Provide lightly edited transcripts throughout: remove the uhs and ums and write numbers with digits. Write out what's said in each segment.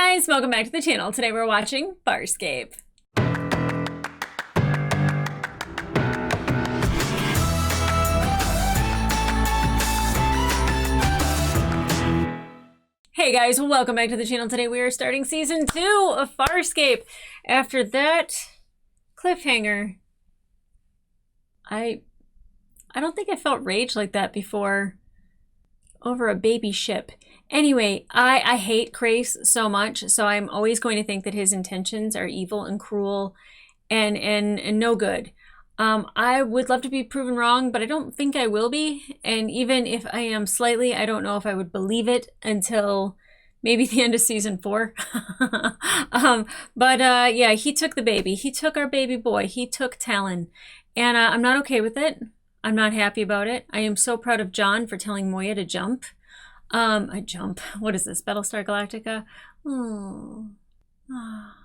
guys, welcome back to the channel. Today we're watching Farscape. Hey guys, welcome back to the channel. Today we are starting season 2 of Farscape. After that cliffhanger, I don't think I felt rage like that before over a baby ship. Anyway, I hate Crais so much, so I'm always going to think that his intentions are evil and cruel and no good. I would love to be proven wrong, but I don't think I will be. And even if I am slightly, I don't know if I would believe it until maybe the end of season 4. Yeah, he took the baby. He took our baby boy. He took Talon. And I'm not okay with it. I'm not happy about it. I am so proud of John for telling Moya to jump. What is this? Battlestar Galactica? Oh,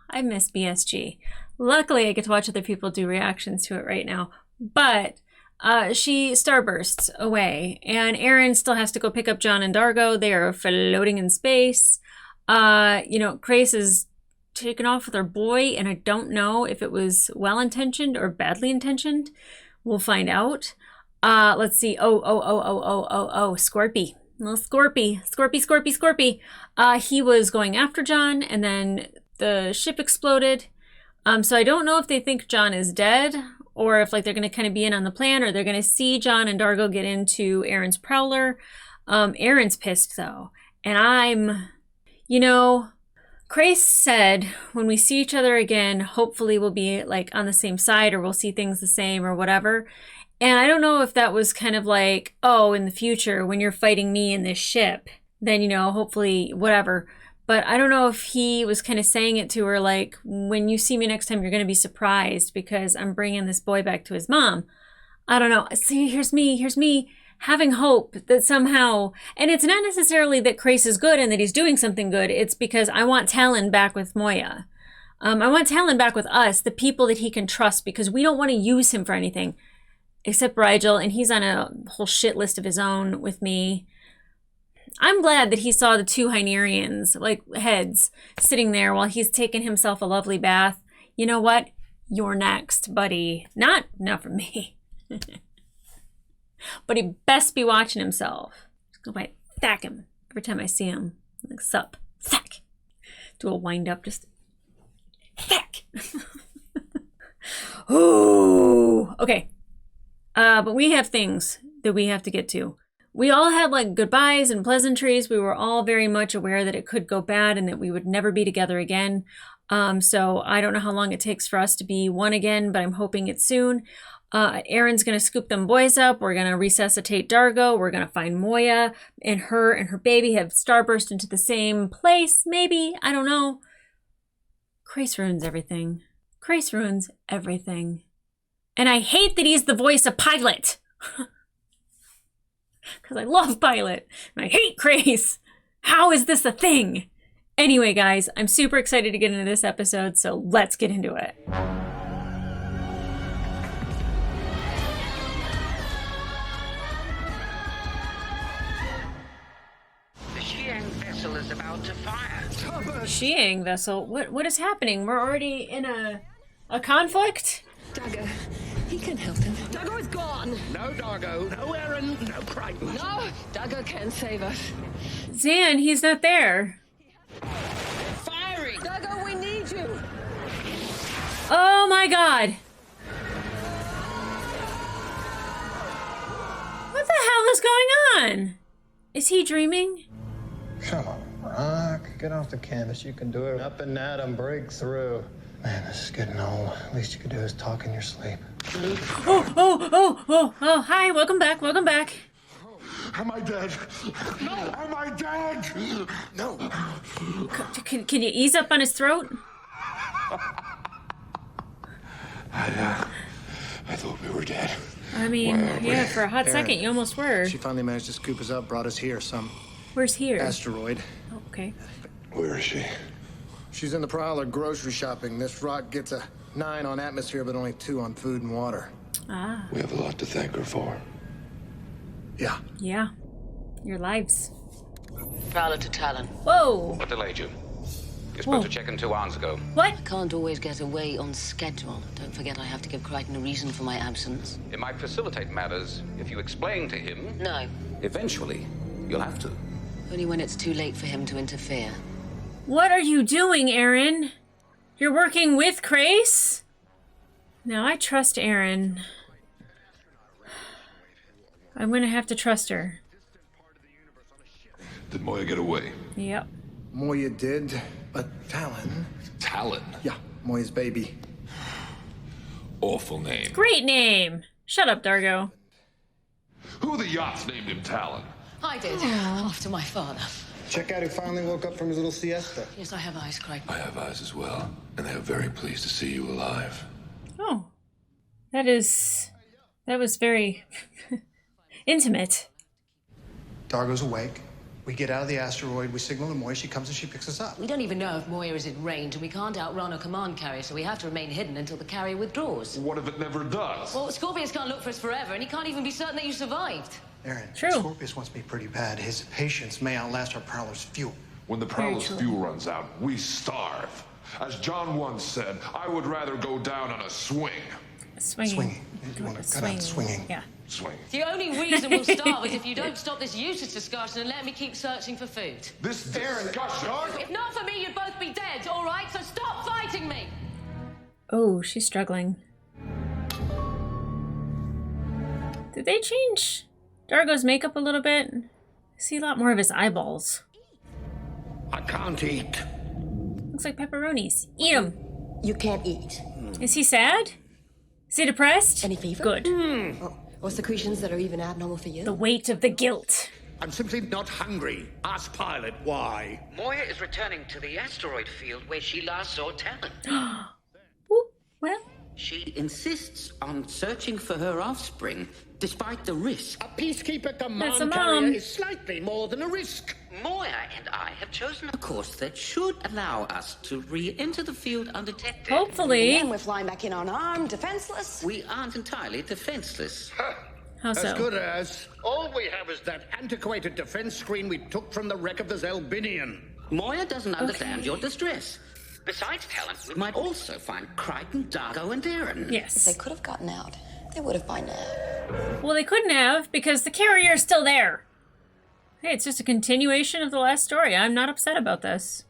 I miss BSG. Luckily, I get to watch other people do reactions to it right now. But she starbursts away, and Aaron still has to go pick up John and Dargo. They are floating in space. Crais is taken off with her boy, and I don't know if it was well-intentioned or badly intentioned. We'll find out. Let's see. Scorpy. Little Scorpy. He was going after John, and then the ship exploded. So I don't know if they think John is dead, or if like they're going to kind of be in on the plan, or they're going to see John and Dargo get into Aaron's prowler. Aaron's pissed though, and Crais said when we see each other again, hopefully we'll be like on the same side, or we'll see things the same, or whatever. And I don't know if that was kind of like, oh, in the future, when you're fighting me in this ship, then, hopefully, whatever. But I don't know if he was kind of saying it to her like, when you see me next time, you're going to be surprised because I'm bringing this boy back to his mom. I don't know. See, here's me having hope that somehow, and it's not necessarily that Crais is good and that he's doing something good. It's because I want Talon back with Moya. I want Talon back with us, the people that he can trust, because we don't want to use him for anything. Except Rigel, and he's on a whole shit list of his own with me. I'm glad that he saw the 2 Hynerians, like heads, sitting there while he's taking himself a lovely bath. You know what? You're next, buddy. Not for me. But he best be watching himself. Just go by, thack him every time I see him. Like, sup, thack. Do a wind up, just thack. Ooh, okay. But we have things that we have to get to. We all had like goodbyes and pleasantries. We were all very much aware that it could go bad and that we would never be together again. So I don't know how long it takes for us to be one again, but I'm hoping it's soon. Aaron's going to scoop them boys up. We're going to resuscitate Dargo. We're going to find Moya, and her baby have starburst into the same place. Maybe. I don't know. Crais ruins everything. Crais ruins everything. And I hate that he's the voice of Pilot. Because I love Pilot. And I hate Crais. How is this a thing? Anyway, guys, I'm super excited to get into this episode, so let's get into it. The Xiang vessel is about to fire. Xiang vessel? What is happening? We're already in a conflict? Dargo, he can help him. Dargo is gone! No Dargo, no Aaron, no Crichton. No! Dargo can save us. Zan, he's not there. Firing! Dargo, we need you! Oh my god! What the hell is going on? Is he dreaming? Come on, Rock. Get off the canvas. You can do it. Up and at 'em, break through. Man, this is getting old. Least you could do is talk in your sleep. Oh, hi, welcome back. Am I dead? No! Am I dead? No. Can you ease up on his throat? I thought we were dead. I mean, yeah, for a hot second, you almost were. She finally managed to scoop us up, brought us here, some Where's here? asteroid. Oh, okay. Where is she? She's in the prowler grocery shopping. This rock gets a 9 on atmosphere, but only 2 on food and water. Ah. We have a lot to thank her for. Yeah. Yeah. Your lives. Prowler to Talon. Whoa! What delayed you? You're supposed to check in 2 hours ago. What? Can't always get away on schedule. Don't forget I have to give Crichton a reason for my absence. It might facilitate matters if you explain to him. No, Eventually, you'll have to. only when it's too late for him to interfere. What are you doing, Aaron? You're working with Grace? Now, I trust Aaron. I'm gonna have to trust her. Did Moya get away? Yep. Moya did, but Talon... Talon. Yeah, Moya's baby. Awful name. Great name! Shut up, Dargo. Who the yachts named him Talon? I did, after my father. Check out who finally woke up from his little siesta. Yes, I have eyes, Crichton. I have eyes as well, and they are very pleased to see you alive. Oh. That was very intimate. Dargo's awake. We get out of the asteroid, we signal to Moya, she comes and she picks us up. We don't even know if Moya is in range, and we can't outrun a command carrier, so we have to remain hidden until the carrier withdraws. What if it never does? Well, Scorpius can't look for us forever, and he can't even be certain that you survived. Aaron, True. Scorpius wants me pretty bad. His patience may outlast our Prowler's fuel. When the Prowler's true. fuel runs out, we starve. As John once said, I would rather go down on a swing. Swinging. Swinging. You want to cut out swinging. Yeah. Swing. The only reason we'll starve is if you don't stop this useless discussion and let me keep searching for food. This discussion... If not for me, you'd both be dead, all right? So stop fighting me! Oh, she's struggling. Did they change Dargo's makeup a little bit? I see a lot more of his eyeballs. I can't eat. Looks like pepperonis. Eat them. You can't eat. Is he sad? Is he depressed? Any fever? Good. Or secretions that are even abnormal for you? The weight of the guilt. I'm simply not hungry. Ask Pilot why. Moya is returning to the asteroid field where she last saw Talon. Ooh, well, She insists on searching for her offspring, despite the risk. A peacekeeper That's a command mom. carrier is slightly more than a risk. Moya and I have chosen A course that should allow us to re-enter the field undetected. hopefully. And we're flying back in unarmed, defenseless. We aren't entirely defenseless. How As so? good as. All we have is that antiquated defense screen we took from the wreck of the Zelbinian. Moya doesn't understand your distress. Besides Talon, We might also find Crichton, Dargo, and Aaron. If they Yes. could have gotten out, they would have by now. Well, they couldn't have because the carrier is still there. Hey, it's just a continuation of the last story. I'm not upset about this.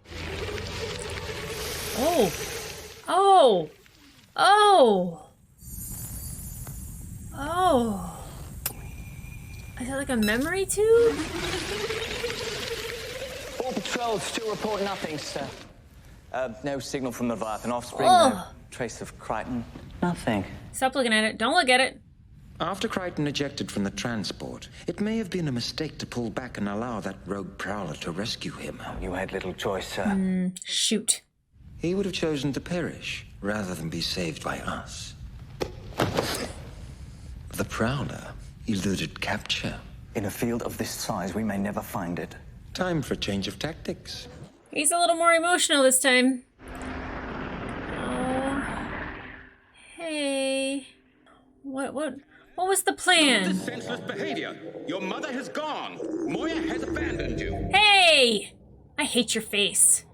Oh. Oh. Oh. Oh. Is that like a memory tube? All patrols still report nothing, sir. No signal from the Leviathan offspring, Oh. no trace of Crichton. Nothing. Stop looking at it. Don't look at it. After Crichton ejected from the transport, it may have been a mistake to pull back and allow that rogue prowler to rescue him. You had little choice, sir. Shoot. He would have chosen to perish rather than be saved by us. The prowler eluded capture. In a field of this size, we may never find it. Time for a change of tactics. He's a little more emotional this time. Oh. Hey. What was the plan? Senseless behavior. Your mother has gone. Moya has abandoned you. Hey! I hate your face.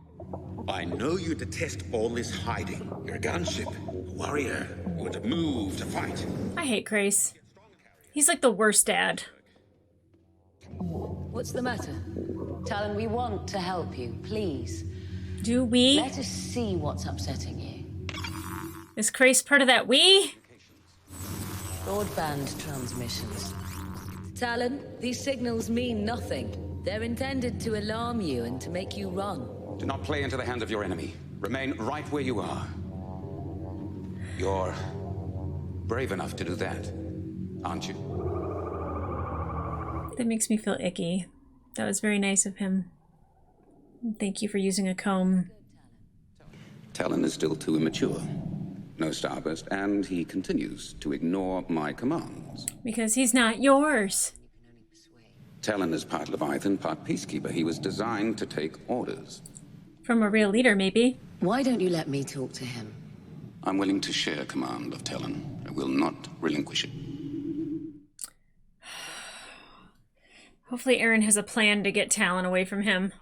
I know you detest all this hiding. You're a gunship, a warrior. You want to move, to fight. I hate Grace. He's like the worst dad. What's the matter? Talon, we want to help you, please. Do we? Let us see what's upsetting you. Is Grace part of that we? Broadband transmissions. Talon, these signals mean nothing. They're intended to alarm you and to make you run. Do not play into the hands of your enemy. Remain right where you are. You're brave enough to do that, aren't you? That makes me feel icky. That was very nice of him. Thank you for using a comb. Talon is still too immature. No starburst, and he continues to ignore my commands. Because he's not yours. Talon is part Leviathan, part Peacekeeper. He was designed to take orders. From a real leader, maybe. Why don't you let me talk to him? I'm willing to share command of Talon. I will not relinquish it. Hopefully Aaron has a plan to get Talon away from him.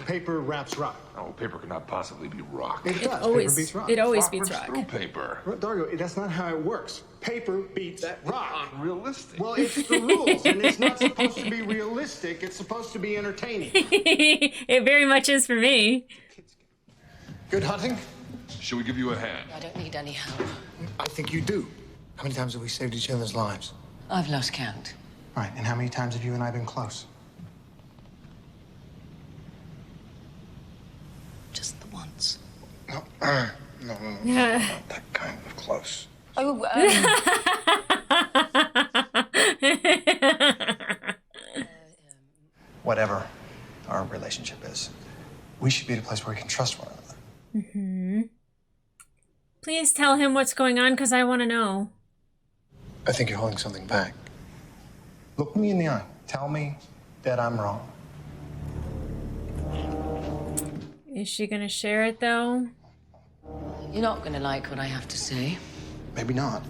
Paper wraps rock. Oh, paper cannot possibly be rock. It does. Always, paper beats rock. it always Rock beats rips rock. through paper. Dargo, that's not how it works. Paper beats rock. Unrealistic. Well, it's the rules, and it's not supposed to be realistic. It's supposed to be entertaining. It very much is for me. Good hunting? Should we give you a hand? I don't need any help. I think you do. How many times have we saved each other's lives? I've lost count. Right, and how many times have you and I been close? Just the once. No, no, Yeah. not that kind of close. Oh, Whatever our relationship is, we should be at a place where we can trust one another. Mm-hmm. Please tell him what's going on, because I want to know. I think you're holding something back. Look me in the eye. Tell me that I'm wrong. Is she going to share it, though? you're not gonna like what I have to say. Maybe not.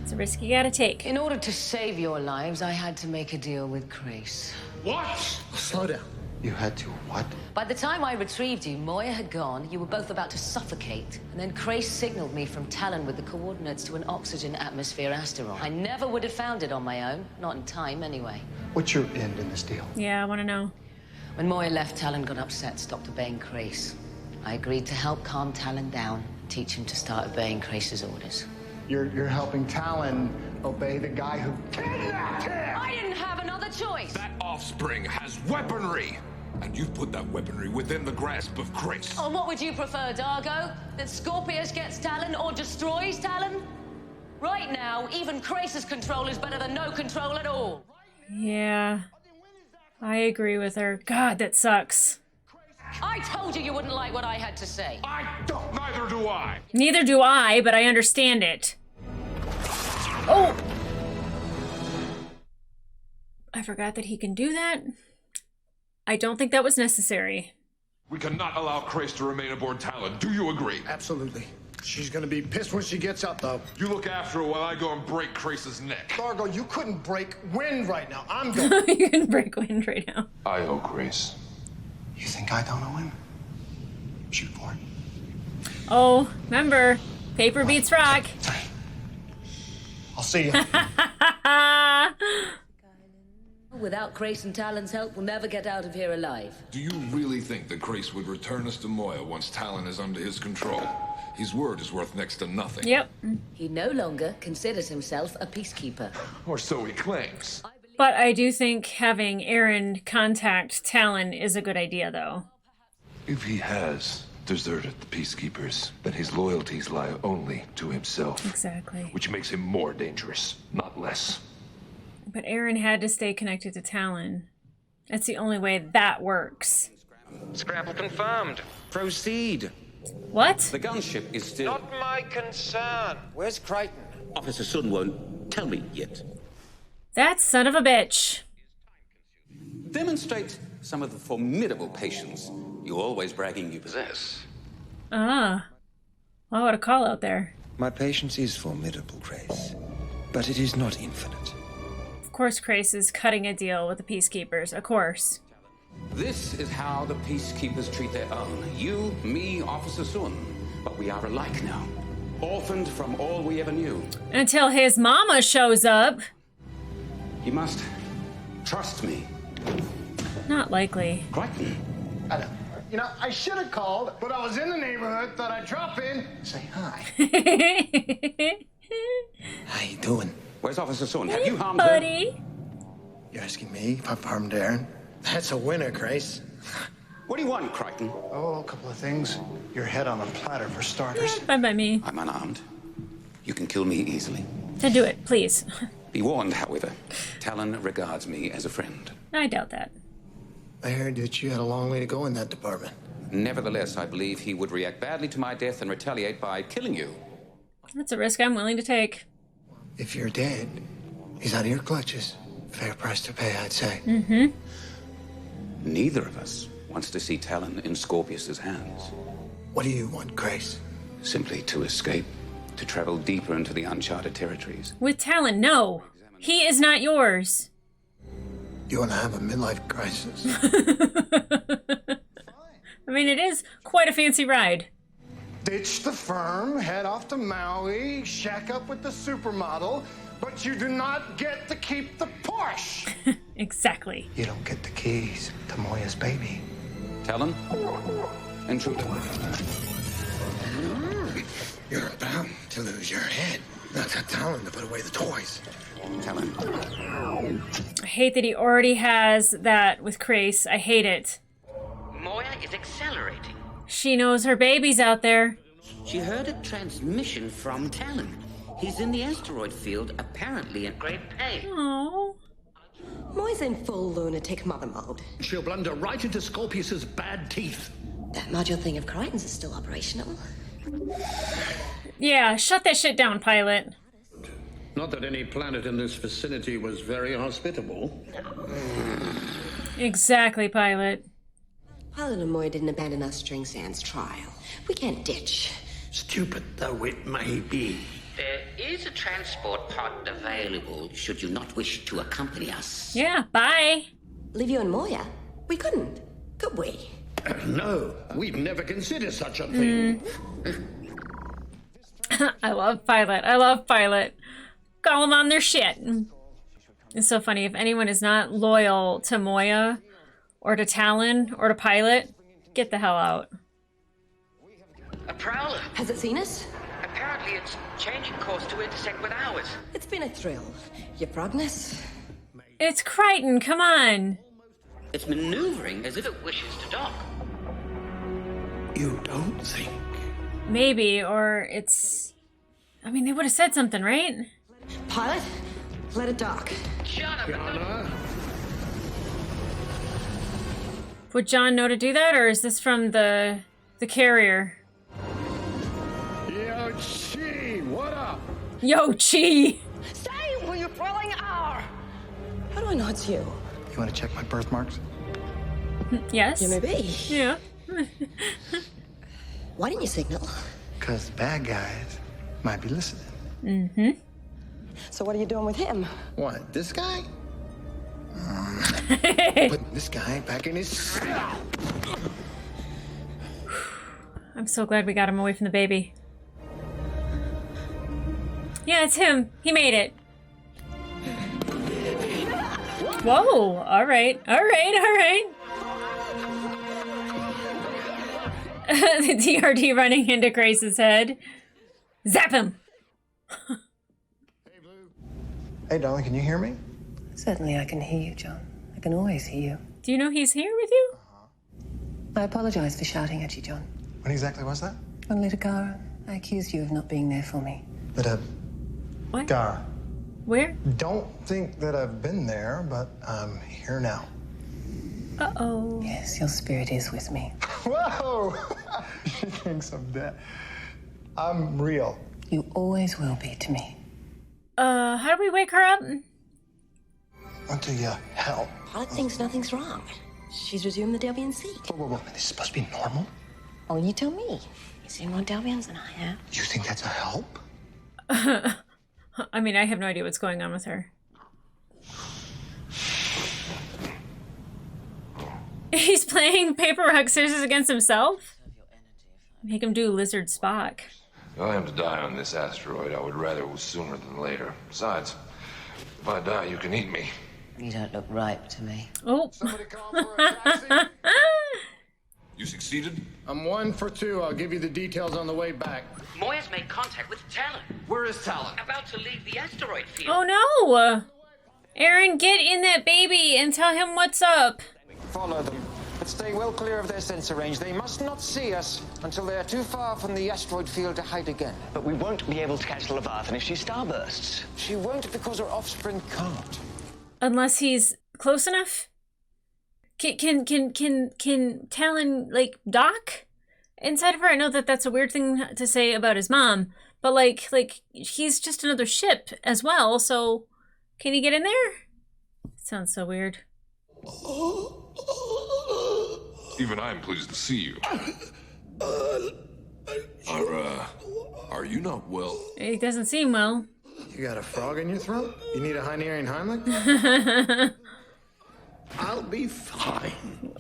It's a risk you gotta take. In order to save your lives, I had to make a deal with Grace. What? Slow down. You had to what? By the time I retrieved you, Moya had gone, you were both about to suffocate, and then Grace signaled me from Talon with the coordinates to an oxygen atmosphere asteroid. I never would have found it on my own, not in time anyway. What's your end in this deal? Yeah, I want to know. When Moya left, Talon got upset, stopped obeying Grace. I agreed to help calm Talon down, teach him to start obeying Grace's orders. You're helping Talon obey the guy who kidnapped him! I didn't have another choice! That offspring has weaponry! And you've put that weaponry within the grasp of Grace. Oh, what would you prefer, Dargo? That Scorpius gets Talon or destroys Talon? Right now, even Grace's control is better than no control at all. Yeah, I agree with her. God, that sucks. I told you you wouldn't like what I had to say. Neither do I. Neither do I, but I understand it. Oh! I forgot that he can do that. I don't think that was necessary. We cannot allow Grace to remain aboard Talon. Do you agree? Absolutely. She's gonna be pissed when she gets up, though. You look after her while I go and break Grace's neck. Dargo, you couldn't break wind right now. I'm going. You can break wind right now. I owe Grace. You think I don't owe him? Shoot for it. Oh, remember, paper beats rock. I'll see you. Without Grace and Talon's help, we'll never get out of here alive. Do you really think that Grace would return us to Moya once Talon is under his control? His word is worth next to nothing. Yep. He no longer considers himself a peacekeeper. Or so he claims. But I do think having Aaron contact Talon is a good idea, though. If he has deserted the Peacekeepers, then his loyalties lie only to himself. Exactly. Which makes him more dangerous, not less. But Aaron had to stay connected to Talon. That's the only way that works. Scrabble confirmed. Proceed. What? The gunship is still... Not my concern. Where's Crichton? Officer Sun won't tell me yet. That son of a bitch. Demonstrate some of the formidable patience you're always bragging you possess. Ah. Well, what a call out there. My patience is formidable, Grace. But it is not infinite. Of course, Grace is cutting a deal with the Peacekeepers. Of course. This is how the Peacekeepers treat their own. You, me, Officer Sun. But we are alike now. Orphaned from all we ever knew. Until his mama shows up. You must trust me. Not likely. Crichton. I know. You know, I should have called, but I was in the neighborhood, thought I'd drop in, say hi. How you doing? Where's Officer Sun? Have you harmed Buddy. her? You asking me if I've harmed Aaron? That's a winner, Grace. What do you want, Crichton? Oh, a couple of things. Your head on a platter, for starters. Fine by me. I'm unarmed. You can kill me easily. Then do it, please. Be warned, however. Talon regards me as a friend. I doubt that. I heard that you had a long way to go in that department. Nevertheless, I believe he would react badly to my death and retaliate by killing you. That's a risk I'm willing to take. If you're dead, he's out of your clutches. Fair price to pay, I'd say. Mm-hmm. Neither of us wants to see Talon in Scorpius's hands. What do you want, Grace? Simply to escape, to travel deeper into the uncharted territories. With Talon, no. He is not yours. You want to have a midlife crisis? I mean, it is quite a fancy ride. Ditch the firm, head off to Maui, shack up with the supermodel, but you do not get to keep the Porsche. Exactly. You don't get the keys to Moya's baby. Talon? Intruder. You're bound to lose your head. Not that Talon to put away the toys. Talon. I hate that he already has that with Grace. I hate it. Moya is accelerating. She knows her baby's out there. She heard a transmission from Talon. He's in the asteroid field, apparently in great pain. Oh. Moya's in full lunatic mother mode. She'll blunder right into Scorpius's bad teeth. That module thing of Crichton's is still operational. Yeah, shut that shit down, pilot. Not that any planet in this vicinity was very hospitable. Exactly, pilot. Pilot and Moya didn't abandon us during Sand's trial. We can't ditch. Stupid though it may be. There is a transport pod available, should you not wish to accompany us. Yeah, bye. Leave you and Moya? We couldn't, could we? No, we'd never consider such a thing. I love pilot. I love pilot. Call them on their shit. It's so funny. If anyone is not loyal to Moya or to Talon or to Pilot, get the hell out. A prowler. Has it seen us? Apparently it's changing course to intersect with ours. It's been a thrill. Your progress? It's Crichton, come on. It's maneuvering as if it wishes to dock. You don't think? Maybe, or it's... I mean, they would have said something, right? Pilot, let it dock. Yana? Would John know to do that, or is this from the carrier? Yo, Chi, what up? Yo, Chi! Stay where you're throwing are! How do I know it's you? You want to check my birthmarks? Yes. You may be. Yeah. Why didn't you signal? Because bad guys might be listening. Mm-hmm. So what are you doing with him? What, this guy? Put this guy back in his... I'm so glad we got him away from the baby. Yeah, it's him. He made it. Whoa. All right. All right. All right. The DRD running into Grace's head. Zap him. Hey, darling, can you hear me? Certainly I can hear you, John. I can always hear you. Do you know he's here with you? I apologize for shouting at you, John. When exactly was that? Only to Gara. I accused you of not being there for me. But, What? Gar, Where? don't think that I've been there, but I'm here now. Uh-oh. Yes, your spirit is with me. Whoa! She thinks I'm dead. I'm real. You always will be to me. How do we wake her up? Until you help. Pilot thinks nothing's wrong. She's resumed the Delvian seat. Whoa. This is supposed to be normal? Oh, you tell me. You've seen more Delvians than I have. You think that's a help? I mean, I have no idea what's going on with her. He's playing paper, rock, scissors against himself? Make him do Lizard Spock. If I am to die on this asteroid, I would rather it was sooner than later. Besides, if I die, you can eat me. You don't look ripe to me. Oh. Somebody call for a taxi? You succeeded? I'm 1 for 2. I'll give you the details on the way back. Moya's made contact with Talon. Where is Talon? About to leave the asteroid field. Oh no! Aaron, get in that baby and tell him what's up. Follow them, but stay well clear of their sensor range. They must not see us until they are too far from the asteroid field to hide again. But we won't be able to catch Leviathan if she starbursts. She won't because her offspring can't. Unless he's close enough? Can Talon, like, dock inside of her? I know that that's a weird thing to say about his mom, but like he's just another ship as well, so can he get in there? Sounds so weird. Even I'm pleased to see you. Are you not well? He doesn't seem well. You got a frog in your throat? You need a Hungarian Heimlich? I'll be fine.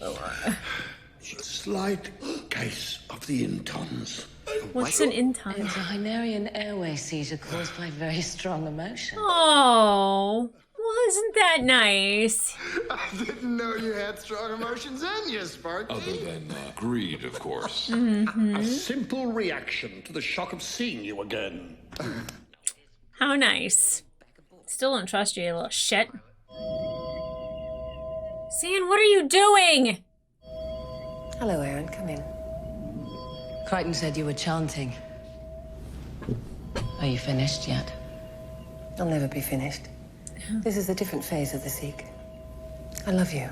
Slight case of the intons. What's an inton? It's a Hynerian airway seizure caused by very strong emotion. Oh, well, isn't that nice? I didn't know you had strong emotions in you, Sparky. Other than greed, of course. A simple reaction to the shock of seeing you again. How nice. Still don't trust you, you little shit. San, what are you doing? Hello, Aaron. Come in. Crichton said you were chanting. Are you finished yet? I'll never be finished. This is a different phase of the Seek. I love you.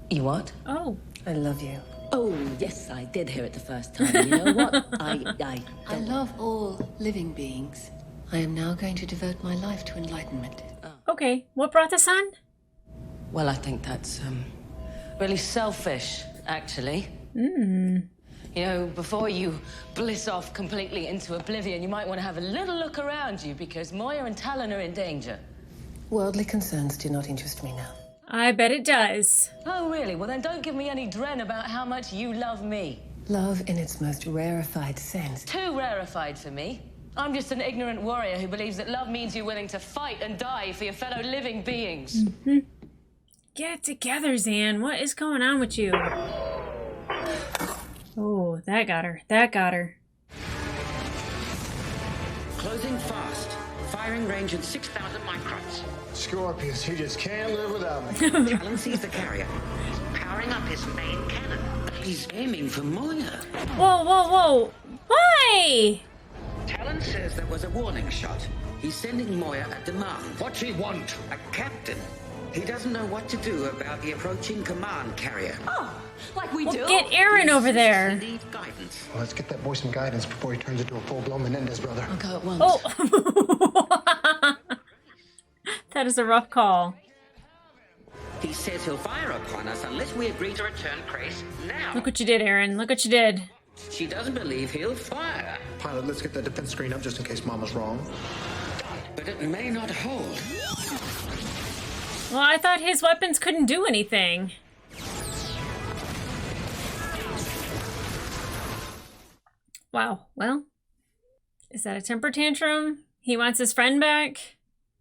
You what? Oh. I love you. Oh, yes, I did hear it the first time. You know what? I love all living beings. I am now going to devote my life to enlightenment. Okay, what brought this on? Well, I think that's, really selfish, actually. You know, before you bliss off completely into oblivion, you might want to have a little look around you because Moya and Talon are in danger. Worldly concerns do not interest me now. I bet it does. Oh, really? Well, then don't give me any dren about how much you love me. Love in its most rarefied sense. Too rarefied for me. I'm just an ignorant warrior who believes that love means you're willing to fight and die for your fellow living beings. Get it together, Zan. What is going on with you? Oh, that got her. That got her. Closing fast. Firing range at 6,000 microns. Scorpius, he just can't live without me. Talon sees the carrier. He's powering up his main cannon. He's aiming for Moya. Whoa, whoa, whoa. Why? Talon says there was a warning shot. He's sending Moya a demand. What's he want? A captain. He doesn't know what to do about the approaching command carrier. Oh, like we do? Get Aaron over there. He needs guidance. Well, let's get that boy some guidance before he turns into a full-blown Menendez brother. I'll go at once. Oh. That is a rough call. He says he'll fire upon us unless we agree to return Grace now. Look what you did, Aaron. Look what you did. She doesn't believe he'll fire. Pilot, let's get that defense screen up just in case Mama's wrong. But it may not hold. Well, I thought his weapons couldn't do anything. Wow. Well, is that a temper tantrum? He wants his friend back?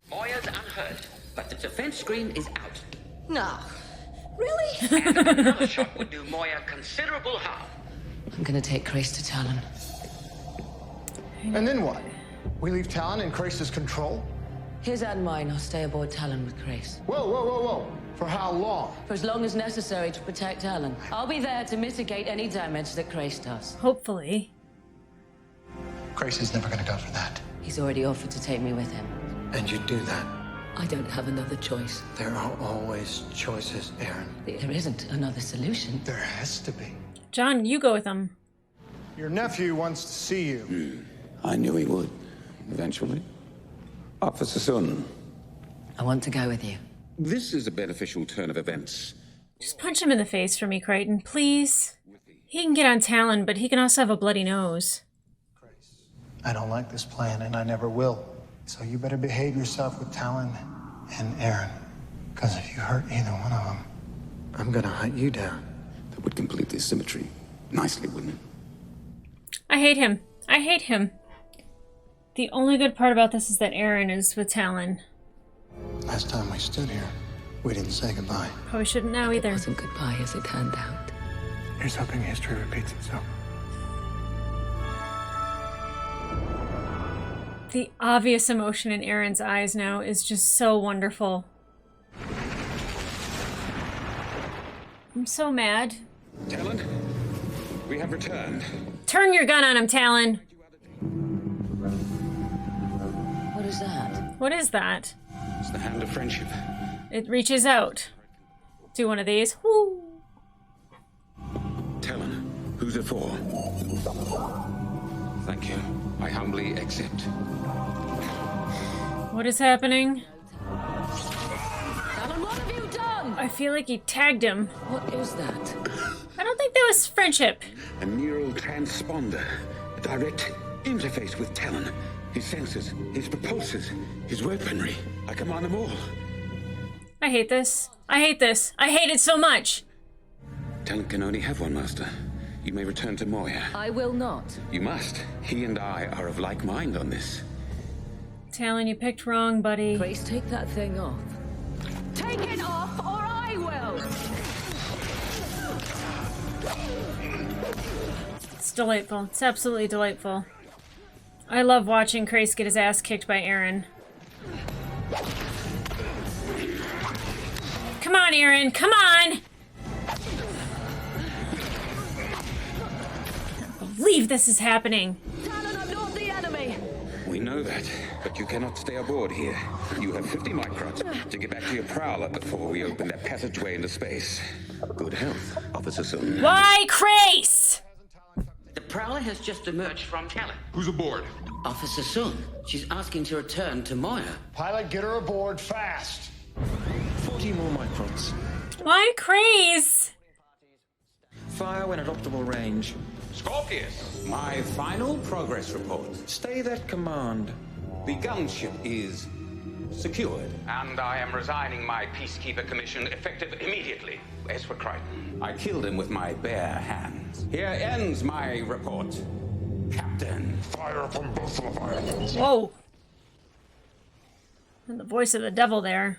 Moya's unhurt, but the defense screen is out. No. Really? And another shot would do Moya considerable harm. I'm gonna take Grace to Talon. And then what? We leave Talon in Grace's control? His and mine, I'll stay aboard Talon with Grace. Whoa, whoa, whoa, whoa. For how long? For as long as necessary to protect Talon. I'll be there to mitigate any damage that Grace does. Hopefully. Grace is never gonna go for that. He's already offered to take me with him. And you'd do that? I don't have another choice. There are always choices, Aaron. There isn't another solution. There has to be. John, you go with him. Your nephew wants to see you. I knew he would, eventually. Officer Sun. I want to go with you. This is a beneficial turn of events. Just punch him in the face for me, Crichton, please. He can get on Talon, but he can also have a bloody nose. I don't like this plan, and I never will. So you better behave yourself with Talon and Aaron. Because if you hurt either one of them, I'm gonna hunt you down. That would complete the symmetry. Nicely, wouldn't it? I hate him. I hate him. The only good part about this is that Aaron is with Talon. Last time we stood here, we didn't say goodbye. Probably shouldn't now either. It wasn't goodbye as it turned out. Here's hoping history repeats itself. The obvious emotion in Aaron's eyes now is just so wonderful. I'm so mad. Talon, we have returned. Turn your gun on him, Talon. What is that? What is that? It's the hand of friendship. It reaches out. Do one of these. Woo. Talon, who's it for? Thank you. I humbly accept. What is happening? Talon, what have you done? I feel like he tagged him. What is that? I don't think that was friendship. A neural transponder. A direct interface with Talon. His sensors, his propulsors, his weaponry. I command them all. I hate this. I hate this. I hate it so much. Talon can only have one master. You may return to Moya. I will not. You must. He and I are of like mind on this. Talon, you picked wrong, buddy. Grace, take that thing off. Take it off, or I will! It's delightful. It's absolutely delightful. I love watching Grace get his ass kicked by Aaron. Come on, Aaron! Come on! I can't believe this is happening. Talon, I'm not the enemy! We know that, but you cannot stay aboard here. You have 50 microns to get back to your prowler before we open that passageway into space. Good health, Officer Sun. Why, Grace? The Prowler has just emerged from Talon. Who's aboard? Officer Sun. She's asking to return to Moya. Pilot, get her aboard fast. 40 more microns. Why, Grace? Fire when at optimal range. Scorpius, my final progress report. Stay that command. The gunship is secured, and I am resigning my Peacekeeper commission effective immediately. As for Crichton, I killed him with my bare hands. Here ends my report, Captain. Fire from both Leviathans. Whoa. And the voice of the devil there.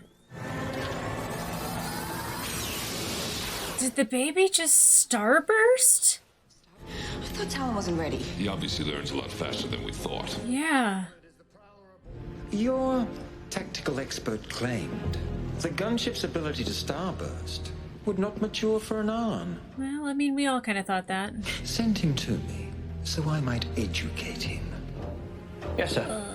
Did the baby just starburst? I thought Talon wasn't ready. He obviously learns a lot faster than we thought. Yeah. Your tactical expert claimed the gunship's ability to starburst would not mature for an Arn. Well, I mean, we all kind of thought that. Send him to me, so I might educate him. Yes, sir.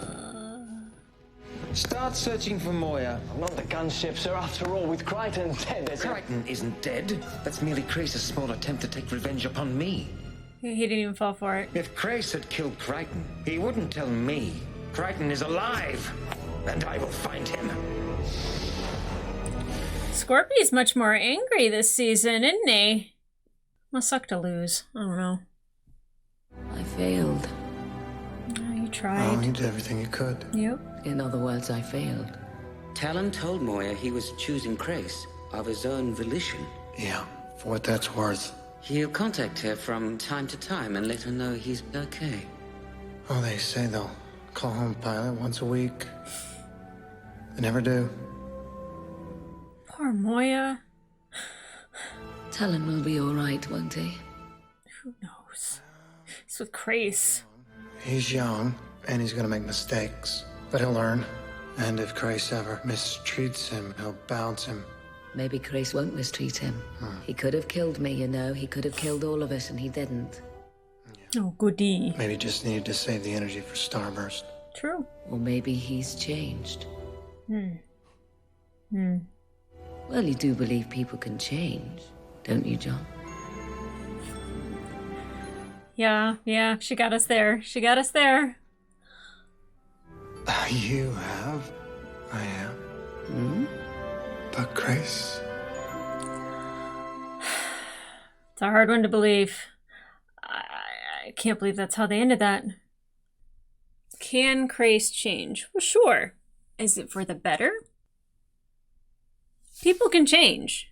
Start searching for Moya. I'm not the gunship, sir. After all, with Crichton dead, there's... Crichton isn't dead. That's merely Krace's small attempt to take revenge upon me. He didn't even fall for it. If Krace had killed Crichton, he wouldn't tell me. Crichton is alive, and I will find him. Scorpy's much more angry this season, isn't he? Must suck to lose. I don't know. I failed. Oh, you tried. Oh, you did everything you could. Yep. In other words, I failed. Talon told Moya he was choosing Grace of his own volition. Yeah, for what that's worth. He'll contact her from time to time and let her know he's okay. Oh, they say they'll call home Pilot once a week. They never do. Poor Moya. Talon will be all right, won't he? Who knows? It's with Grace. He's young, and he's gonna make mistakes. But he'll learn. And if Grace ever mistreats him, he'll bounce him. Maybe Grace won't mistreat him. He could have killed me, you know. He could have killed all of us, and he didn't. Oh, goody. Maybe just needed to save the energy for Starburst. True. Or maybe he's changed. Well, you do believe people can change, don't you, John? Yeah, she got us there. She got us there. You have. I am. But Grace. It's a hard one to believe. I can't believe that's how they ended that. Can Grace change? Well, sure. Is it for the better? People can change.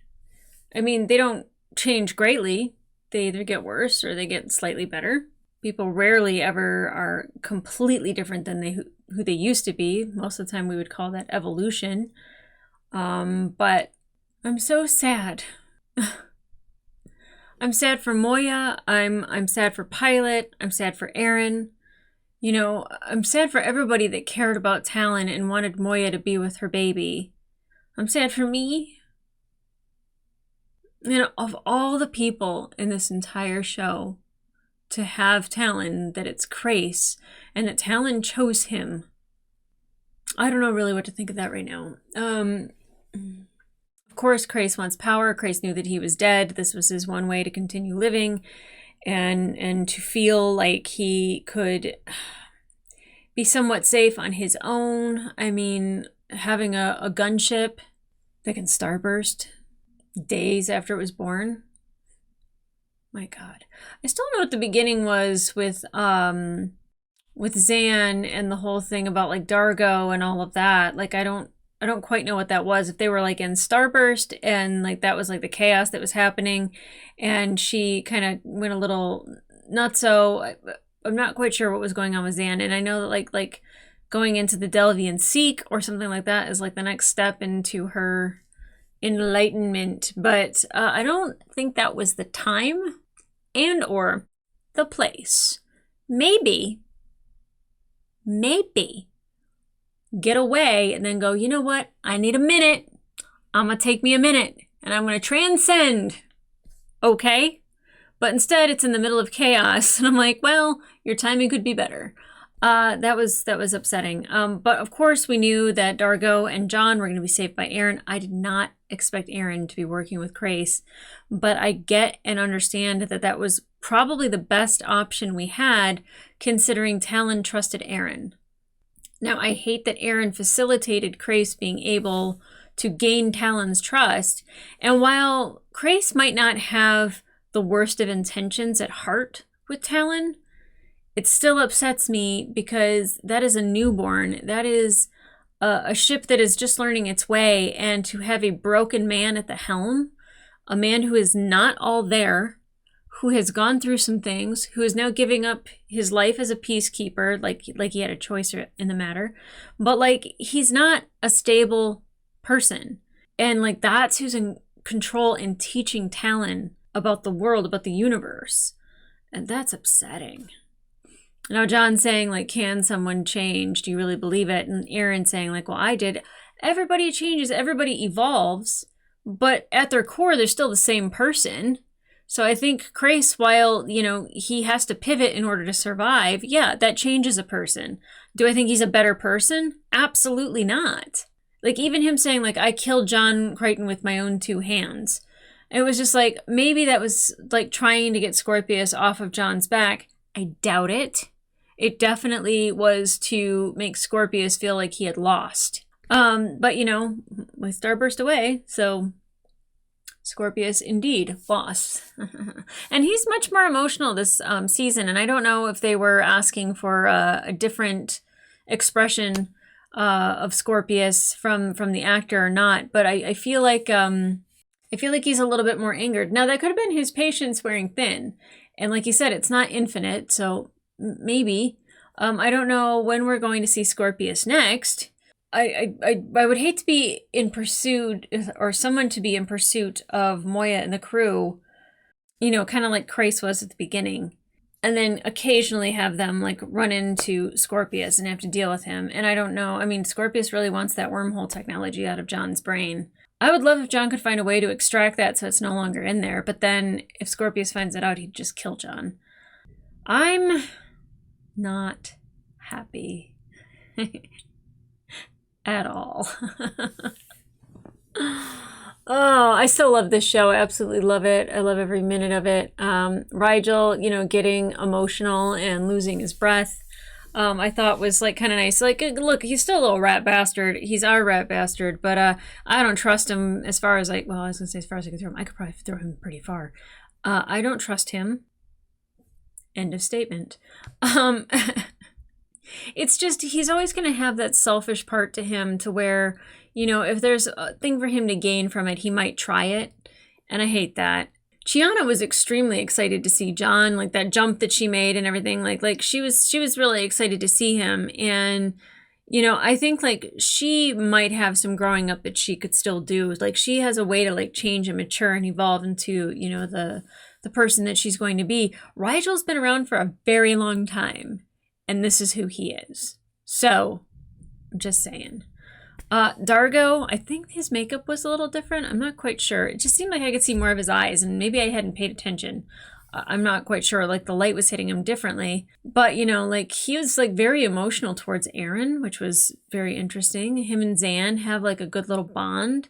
I mean, they don't change greatly. They either get worse or they get slightly better. People rarely ever are completely different than who they used to be. Most of the time we would call that evolution. But I'm so sad. I'm sad for Moya. I'm sad for Pilot. I'm sad for Aaron. You know, I'm sad for everybody that cared about Talon and wanted Moya to be with her baby. I'm sad for me. You know, of all the people in this entire show to have Talon, that it's Grace, and that Talon chose him. I don't know really what to think of that right now. Of course, Grace wants power. Grace knew that he was dead. This was his one way to continue living and to feel like he could be somewhat safe on his own. I mean, having a gunship that can starburst days after it was born. My God. I still know what the beginning was with Zan and the whole thing about like Dargo and all of that. Like, I don't I don't quite know what that was. If they were like in Starburst and like that was like the chaos that was happening, and she kind of went a little nutso. I'm not quite sure what was going on with Zan, and I know that like going into the Delvian Seek or something like that is like the next step into her enlightenment. But I don't think that was the time and or the place. Maybe get away and then go, you know what? I need a minute. I'm going to take me a minute and I'm going to transcend. Okay? But instead it's in the middle of chaos. And I'm like, well, your timing could be better. That was upsetting. But of course we knew that Dargo and John were going to be saved by Aaron. I did not expect Aaron to be working with Grace, but I get and understand that that was probably the best option we had, considering Talon trusted Aaron. Now, I hate that Aaron facilitated Grace being able to gain Talon's trust, and while Grace might not have the worst of intentions at heart with Talon, it still upsets me because that is a newborn. That is a ship that is just learning its way, and to have a broken man at the helm, a man who is not all there, who has gone through some things, who is now giving up his life as a peacekeeper, like he had a choice in the matter, but like he's not a stable person. And like that's who's in control and teaching Talon about the world, about the universe. And that's upsetting. Now John's saying like, can someone change? Do you really believe it? And Aaron saying like, well, I did. Everybody changes, everybody evolves, but at their core, they're still the same person. So I think Grace, while, you know, he has to pivot in order to survive, yeah, that changes a person. Do I think he's a better person? Absolutely not. Like, even him saying, like, I killed John Crichton with my own 2 hands. It was just like, maybe that was, like, trying to get Scorpius off of John's back. I doubt it. It definitely was to make Scorpius feel like he had lost. But, you know, my star burst away, so Scorpius indeed lost. And he's much more emotional this season, and I don't know if they were asking for a different expression of Scorpius from the actor or not, but I feel like he's a little bit more angered. Now that could have been his patience wearing thin, and like you said, it's not infinite, so maybe. I don't know when we're going to see Scorpius next. I would hate to be in pursuit, or someone to be in pursuit of Moya and the crew, you know, kind of like Grace was at the beginning, and then occasionally have them like run into Scorpius and have to deal with him. And I don't know. I mean, Scorpius really wants that wormhole technology out of John's brain. I would love if John could find a way to extract that so it's no longer in there. But then if Scorpius finds it out, he'd just kill John. I'm not happy. At all. Oh, I still love this show. I absolutely love it. I love every minute of it. Rigel, you know, getting emotional and losing his breath, I thought was like kind of nice. Like, look, he's still a little rat bastard. He's our rat bastard, but I don't trust him as far as I was gonna say as far as I could throw him. I could probably throw him pretty far. I don't trust him. End of statement. It's just, he's always going to have that selfish part to him to where, you know, if there's a thing for him to gain from it, he might try it. And I hate that. Chiana was extremely excited to see John, like that jump that she made and everything. Like she was really excited to see him. And, you know, I think like she might have some growing up that she could still do. Like she has a way to like change and mature and evolve into, you know, the person that she's going to be. Rigel's been around for a very long time. And this is who he is. So, I'm just saying. Dargo, I think his makeup was a little different. I'm not quite sure. It just seemed like I could see more of his eyes, and maybe I hadn't paid attention. I'm not quite sure. Like, the light was hitting him differently. But, you know, like, he was, like, very emotional towards Aaron, which was very interesting. Him and Zan have, like, a good little bond.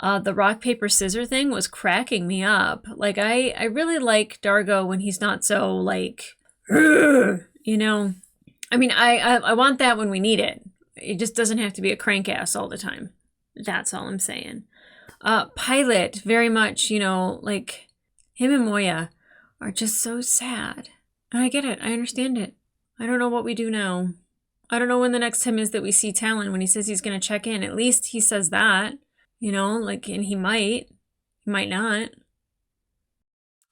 The rock, paper, scissor thing was cracking me up. Like, I really like Dargo when he's not so, like, you know. I mean, I want that when we need it. It just doesn't have to be a crank ass all the time. That's all I'm saying. Pilot, very much, you know, like, him and Moya are just so sad. And I get it. I understand it. I don't know what we do now. I don't know when the next time is that we see Talon when he says he's going to check in. At least he says that, you know, like, and he might not.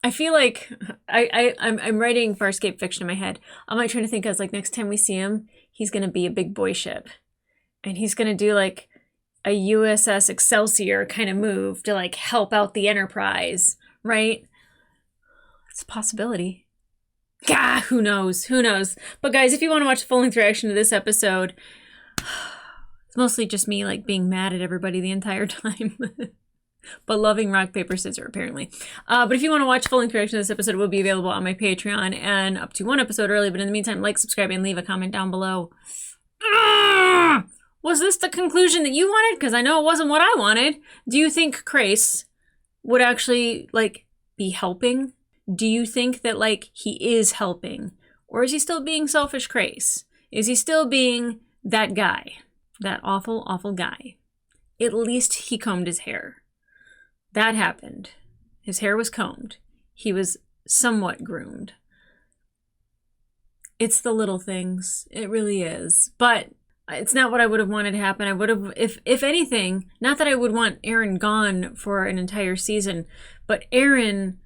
I feel like I'm writing Farscape fiction in my head. I'm like trying to think as like next time we see him, he's going to be a big boy ship and he's going to do like a USS Excelsior kind of move to like help out the Enterprise, right? It's a possibility. Gah, who knows? Who knows? But guys, if you want to watch the full-length reaction to this episode, it's mostly just me like being mad at everybody the entire time. But loving rock, paper, scissors, apparently. But if you want to watch full-length reaction to this episode, it will be available on my Patreon and up to one episode early. But in the meantime, like, subscribe, and leave a comment down below. Was this the conclusion that you wanted? Because I know it wasn't what I wanted. Do you think Crais would actually, like, be helping? Do you think that, like, he is helping? Or is he still being selfish Crais? Is he still being that guy? That awful, awful guy? At least he combed his hair. That happened. His hair was combed. He was somewhat groomed. It's the little things. It really is. But it's not what I would have wanted to happen. I would have, if anything, not that I would want Aaron gone for an entire season, but Aaron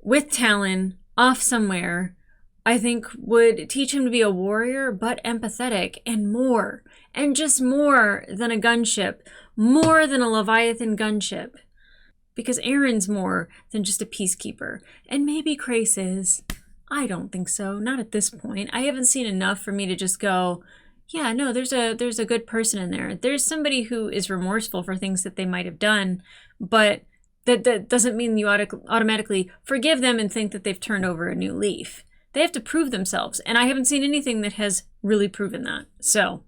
with Talon off somewhere, I think would teach him to be a warrior, but empathetic and more. And just more than a gunship. More than a Leviathan gunship. Because Aaron's more than just a peacekeeper. And maybe Crais is. I don't think so. Not at this point. I haven't seen enough for me to just go, yeah, no, there's a good person in there. There's somebody who is remorseful for things that they might have done, but that doesn't mean you automatically forgive them and think that they've turned over a new leaf. They have to prove themselves, and I haven't seen anything that has really proven that. So,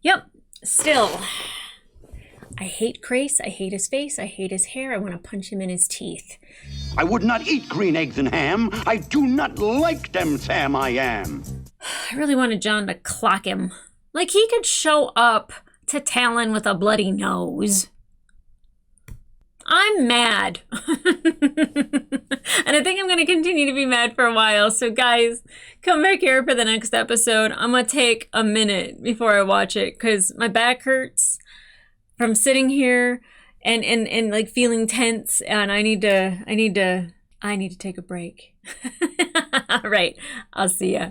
yep, still, I hate Crais, I hate his face, I hate his hair, I want to punch him in his teeth. I would not eat green eggs and ham. I do not like them, Sam, I am. I really wanted John to clock him. Like, he could show up to Talon with a bloody nose. I'm mad. And I think I'm going to continue to be mad for a while. So guys, come back here for the next episode. I'm going to take a minute before I watch it because my back hurts from sitting here and like feeling tense, and I need to take a break. All right. I'll see ya.